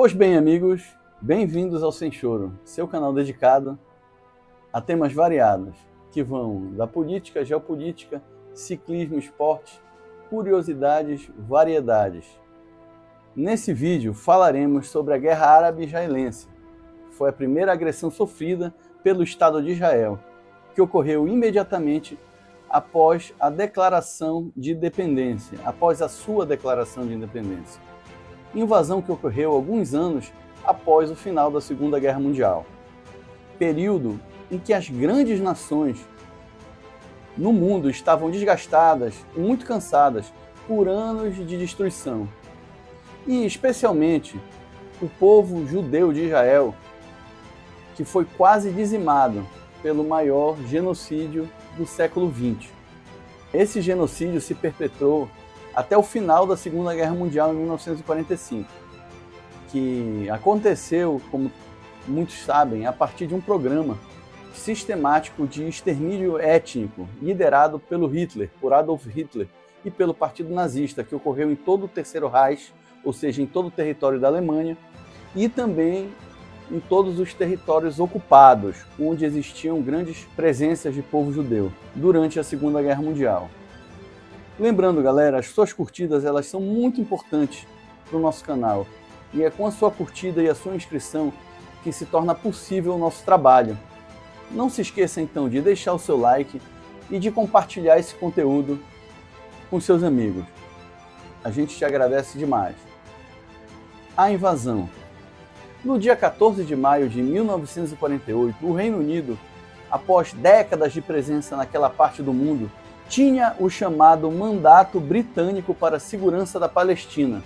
Pois bem, amigos, bem-vindos ao Sem Choro, seu canal dedicado a temas variados, que vão da política, geopolítica, ciclismo, esporte, curiosidades, variedades. Nesse vídeo falaremos sobre a Guerra Árabe-Israelense, que foi a primeira agressão sofrida pelo Estado de Israel, que ocorreu imediatamente após a declaração de independência, após a sua declaração de independência. Invasão que ocorreu alguns anos após o final da Segunda Guerra Mundial. Período em que as grandes nações no mundo estavam desgastadas e muito cansadas por anos de destruição. E especialmente o povo judeu de Israel, que foi quase dizimado pelo maior genocídio do século XX. Esse genocídio se perpetrou até o final da Segunda Guerra Mundial, em 1945, que aconteceu, como muitos sabem, a partir de um programa sistemático de extermínio étnico, liderado pelo Hitler, por Adolf Hitler, e pelo Partido Nazista, que ocorreu em todo o Terceiro Reich, ou seja, em todo o território da Alemanha, e também em todos os territórios ocupados, onde existiam grandes presenças de povo judeu, durante a Segunda Guerra Mundial. Lembrando, galera, as suas curtidas elas são muito importantes para o nosso canal. E é com a sua curtida e a sua inscrição que se torna possível o nosso trabalho. Não se esqueça então de deixar o seu like e de compartilhar esse conteúdo com seus amigos. A gente te agradece demais. A invasão. No dia 14 de maio de 1948, o Reino Unido, após décadas de presença naquela parte do mundo, tinha o chamado Mandato Britânico para a Segurança da Palestina,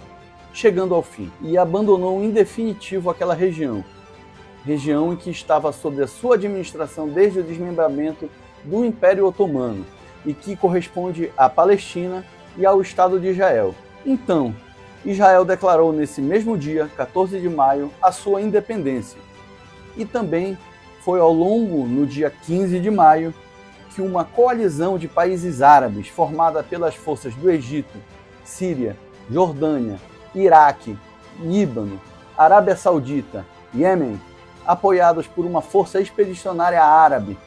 chegando ao fim, e abandonou em definitivo aquela região em que estava sob a sua administração desde o desmembramento do Império Otomano, e que corresponde à Palestina e ao Estado de Israel. Então, Israel declarou nesse mesmo dia, 14 de maio, a sua independência. E também foi ao longo, no dia 15 de maio, que uma coalizão de países árabes, formada pelas forças do Egito, Síria, Jordânia, Iraque, Líbano, Arábia Saudita, Iêmen, apoiados por uma força expedicionária árabe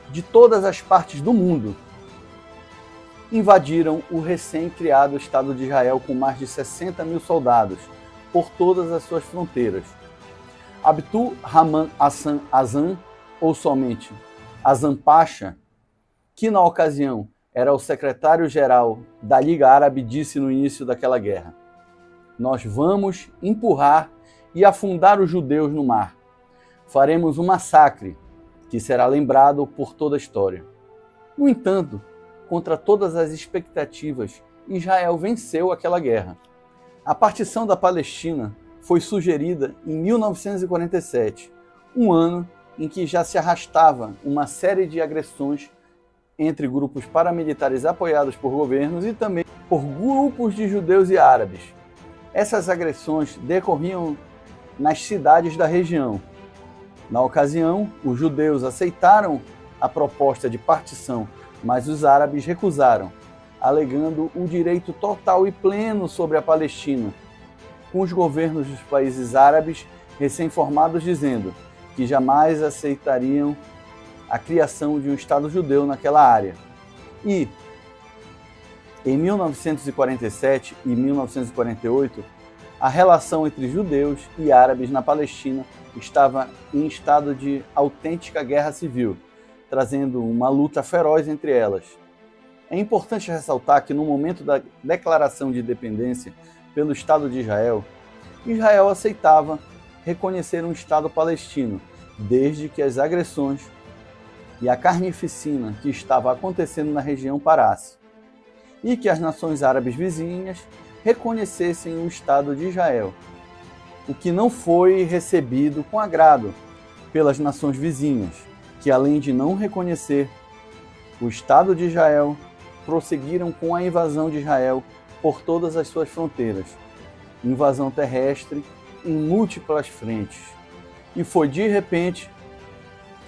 de todas as partes do mundo, invadiram o recém-criado Estado de Israel com mais de 60 mil soldados por todas as suas fronteiras. Abdul Rahman Hassan Azam, ou somente Azam Pasha, que na ocasião era o secretário-geral da Liga Árabe, disse no início daquela guerra: "Nós vamos empurrar e afundar os judeus no mar. Faremos um massacre que será lembrado por toda a história." No entanto, contra todas as expectativas, Israel venceu aquela guerra. A partição da Palestina foi sugerida em 1947, um ano em que já se arrastava uma série de agressões entre grupos paramilitares apoiados por governos e também por grupos de judeus e árabes. Essas agressões decorriam nas cidades da região. Na ocasião, os judeus aceitaram a proposta de partição, mas os árabes recusaram, alegando o direito total e pleno sobre a Palestina, com os governos dos países árabes recém-formados dizendo que jamais aceitariam a criação de um Estado judeu naquela área. E, em 1947 e 1948, a relação entre judeus e árabes na Palestina estava em estado de autêntica guerra civil, trazendo uma luta feroz entre elas. É importante ressaltar que no momento da declaração de independência pelo Estado de Israel, Israel aceitava reconhecer um Estado palestino, desde que as agressões e a carnificina que estava acontecendo na região parasse, e que as nações árabes vizinhas reconhecessem o Estado de Israel, o que não foi recebido com agrado pelas nações vizinhas, que além de não reconhecer o Estado de Israel, prosseguiram com a invasão de Israel por todas as suas fronteiras, invasão terrestre em múltiplas frentes. E foi de repente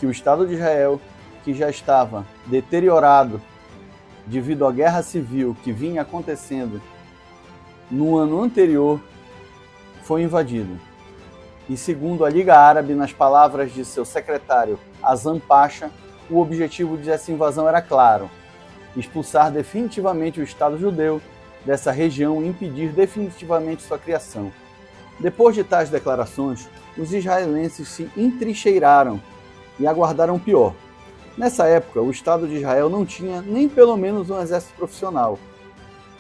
que o Estado de Israel, que já estava deteriorado devido à guerra civil que vinha acontecendo no ano anterior, foi invadido. E segundo a Liga Árabe, nas palavras de seu secretário Azam Pasha, o objetivo dessa invasão era claro: expulsar definitivamente o Estado judeu dessa região e impedir definitivamente sua criação. Depois de tais declarações, os israelenses se entrincheiraram e aguardaram o pior. Nessa época, o Estado de Israel não tinha nem pelo menos um exército profissional.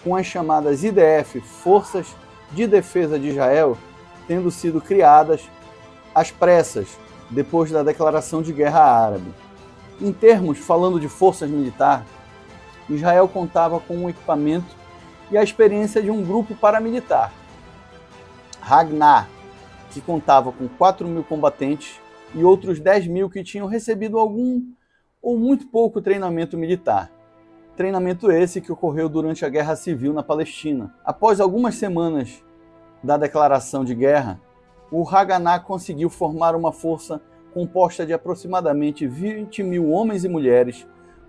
Com as chamadas IDF, Forças de Defesa de Israel, tendo sido criadas às pressas, depois da declaração de guerra árabe. Em termos, falando de forças militares, Israel contava com um equipamento e a experiência de um grupo paramilitar, Haganah, que contava com 4.000 combatentes e outros 10.000 que tinham recebido algum ou muito pouco treinamento militar. Treinamento esse que ocorreu durante a Guerra Civil na Palestina. Após algumas semanas da declaração de guerra, o Haganah conseguiu formar uma força composta de aproximadamente 20.000 homens e mulheres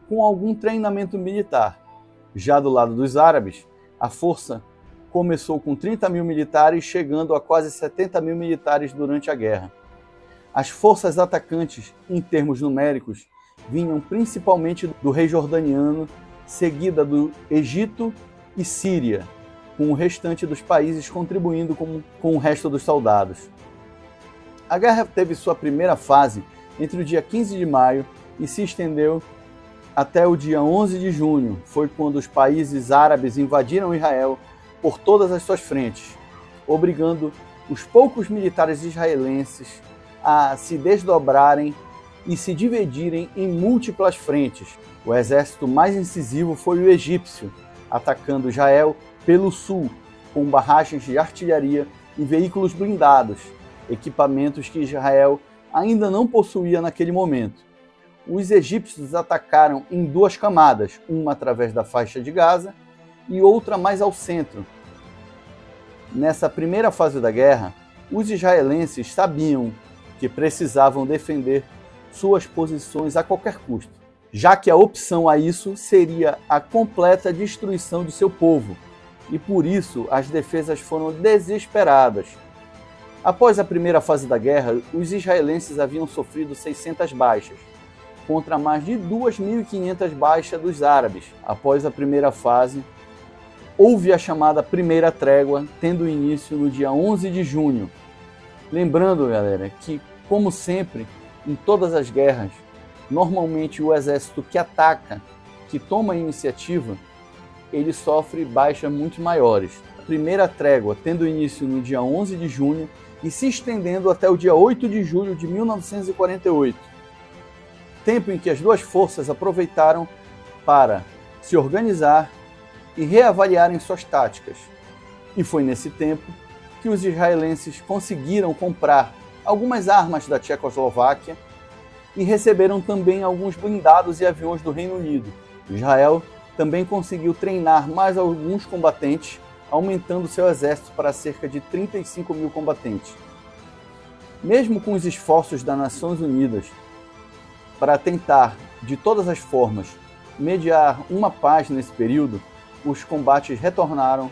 com algum treinamento militar. Já do lado dos árabes, a força começou com 30.000 militares, chegando a quase 70.000 militares durante a guerra. As forças atacantes, em termos numéricos, vinham principalmente do rei jordaniano, seguida do Egito e Síria, com o restante dos países contribuindo com o resto dos soldados. A guerra teve sua primeira fase entre o dia 15 de maio e se estendeu até o dia 11 de junho. Foi quando os países árabes invadiram Israel por todas as suas frentes, obrigando os poucos militares israelenses a se desdobrarem e se dividirem em múltiplas frentes. O exército mais incisivo foi o egípcio, atacando Israel pelo sul, com barragens de artilharia e veículos blindados, equipamentos que Israel ainda não possuía naquele momento. Os egípcios atacaram em duas camadas, uma através da faixa de Gaza e outra mais ao centro. Nessa primeira fase da guerra, os israelenses sabiam que precisavam defender suas posições a qualquer custo, já que a opção a isso seria a completa destruição de seu povo, e por isso as defesas foram desesperadas. Após a primeira fase da guerra, os israelenses haviam sofrido 600 baixas, contra mais de 2.500 baixas dos árabes. Após a primeira fase, houve a chamada Primeira Trégua, tendo início no dia 11 de junho. Lembrando, galera, que, como sempre, em todas as guerras, normalmente o exército que ataca, que toma a iniciativa, ele sofre baixas muito maiores. A Primeira Trégua tendo início no dia 11 de junho e se estendendo até o dia 8 de julho de 1948. Tempo em que as duas forças aproveitaram para se organizar e reavaliarem suas táticas. E foi nesse tempo que os israelenses conseguiram comprar algumas armas da Tchecoslováquia e receberam também alguns blindados e aviões do Reino Unido. Israel também conseguiu treinar mais alguns combatentes, aumentando seu exército para cerca de 35.000 combatentes. Mesmo com os esforços das Nações Unidas para tentar, de todas as formas, mediar uma paz nesse período, os combates retornaram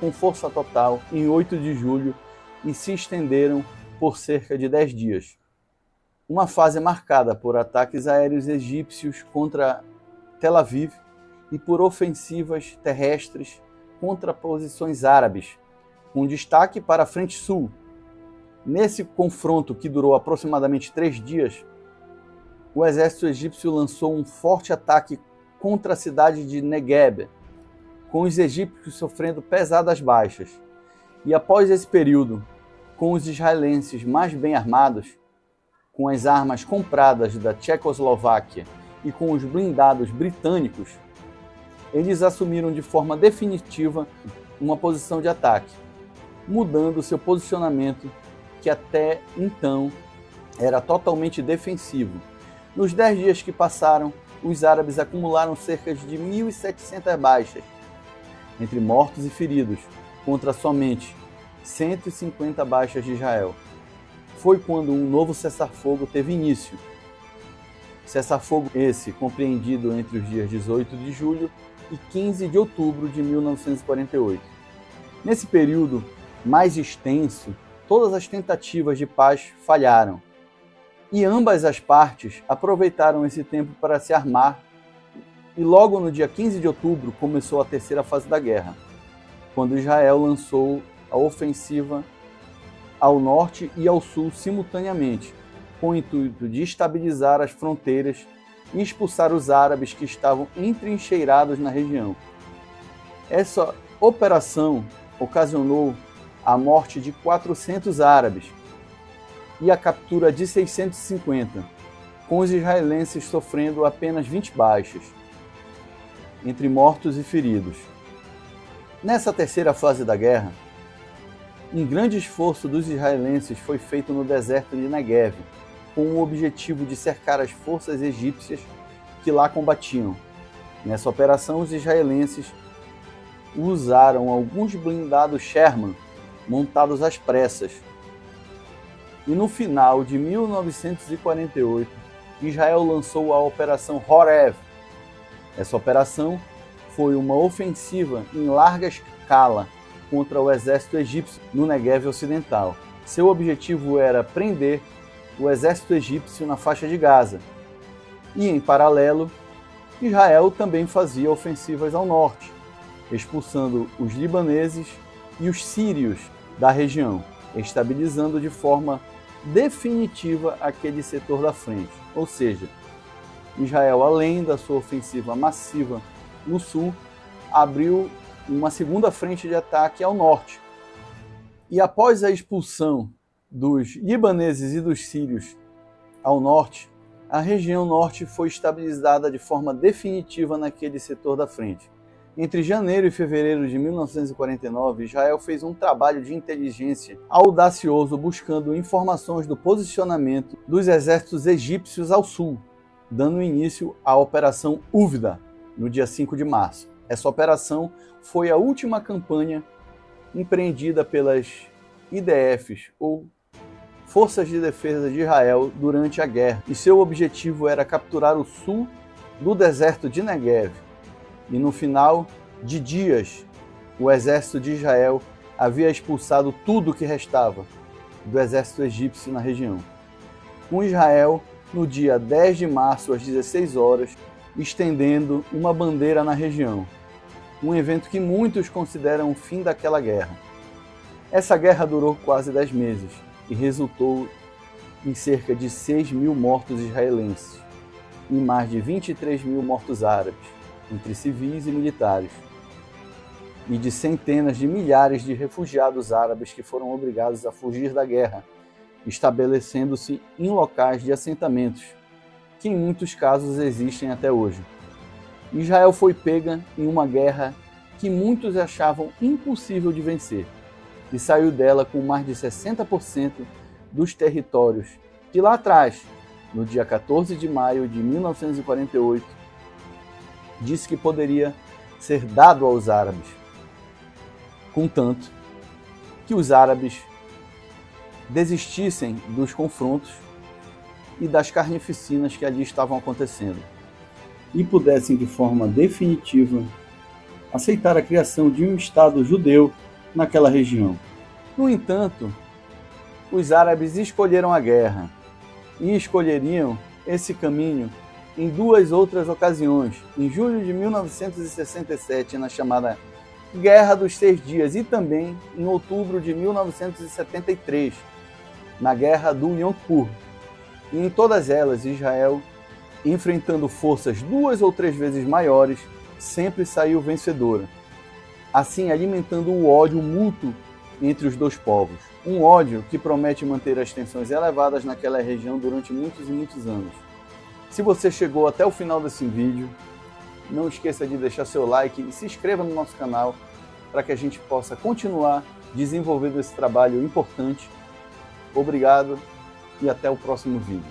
com força total em 8 de julho e se estenderam por cerca de 10 dias. Uma fase marcada por ataques aéreos egípcios contra Tel Aviv e por ofensivas terrestres contra posições árabes, com destaque para a Frente Sul. Nesse confronto, que durou aproximadamente 3 dias, o exército egípcio lançou um forte ataque contra a cidade de Negueb, com os egípcios sofrendo pesadas baixas. E após esse período, com os israelenses mais bem armados, com as armas compradas da Tchecoslováquia e com os blindados britânicos, eles assumiram de forma definitiva uma posição de ataque, mudando seu posicionamento, que até então era totalmente defensivo. Nos 10 dias que passaram, os árabes acumularam cerca de 1.700 baixas, entre mortos e feridos, contra somente 150 baixas de Israel. Foi quando um novo cessar-fogo teve início. Cessar-fogo esse compreendido entre os dias 18 de julho e 15 de outubro de 1948. Nesse período mais extenso, todas as tentativas de paz falharam. E ambas as partes aproveitaram esse tempo para se armar, e logo no dia 15 de outubro começou a terceira fase da guerra, quando Israel lançou a ofensiva ao norte e ao sul simultaneamente, com o intuito de estabilizar as fronteiras e expulsar os árabes que estavam entrincheirados na região. Essa operação ocasionou a morte de 400 árabes e a captura de 650, com os israelenses sofrendo apenas 20 baixas, entre mortos e feridos. Nessa terceira fase da guerra, um grande esforço dos israelenses foi feito no deserto de Negev, com o objetivo de cercar as forças egípcias que lá combatiam. Nessa operação, os israelenses usaram alguns blindados Sherman montados às pressas. E no final de 1948, Israel lançou a Operação Horev. Essa operação foi uma ofensiva em larga escala contra o exército egípcio no Negev Ocidental. Seu objetivo era prender o exército egípcio na faixa de Gaza. E, em paralelo, Israel também fazia ofensivas ao norte, expulsando os libaneses e os sírios da região, estabilizando de forma definitiva aquele setor da frente. Ou seja, Israel, além da sua ofensiva massiva no sul, abriu uma segunda frente de ataque ao norte. E após a expulsão dos libaneses e dos sírios ao norte, a região norte foi estabilizada de forma definitiva naquele setor da frente. Entre janeiro e fevereiro de 1949, Israel fez um trabalho de inteligência audacioso buscando informações do posicionamento dos exércitos egípcios ao sul, dando início à Operação Uvda, no dia 5 de março. Essa operação foi a última campanha empreendida pelas IDFs, ou Forças de Defesa de Israel, durante a guerra, e seu objetivo era capturar o sul do deserto de Negev. E no final de dias, o exército de Israel havia expulsado tudo o que restava do exército egípcio na região. Com Israel, no dia 10 de março, às 16 horas, estendendo uma bandeira na região, um evento que muitos consideram o fim daquela guerra. Essa guerra durou quase 10 meses e resultou em cerca de 6.000 mortos israelenses e mais de 23.000 mortos árabes, entre civis e militares, e de centenas de milhares de refugiados árabes que foram obrigados a fugir da guerra, estabelecendo-se em locais de assentamentos, que em muitos casos existem até hoje. Israel foi pega em uma guerra que muitos achavam impossível de vencer, e saiu dela com mais de 60% dos territórios que lá atrás, no dia 14 de maio de 1948, disse que poderia ser dado aos árabes, contanto que os árabes desistissem dos confrontos e das carnificinas que ali estavam acontecendo, e pudessem de forma definitiva aceitar a criação de um Estado judeu naquela região. No entanto, os árabes escolheram a guerra e escolheriam esse caminho em duas outras ocasiões, em julho de 1967, na chamada Guerra dos 6 Dias, e também em outubro de 1973, na Guerra do Yom Kippur. E em todas elas, Israel, enfrentando forças 2 ou 3 vezes maiores, sempre saiu vencedora, assim alimentando o ódio mútuo entre os dois povos. Um ódio que promete manter as tensões elevadas naquela região durante muitos e muitos anos. Se você chegou até o final desse vídeo, não esqueça de deixar seu like e se inscreva no nosso canal para que a gente possa continuar desenvolvendo esse trabalho importante. Obrigado e até o próximo vídeo.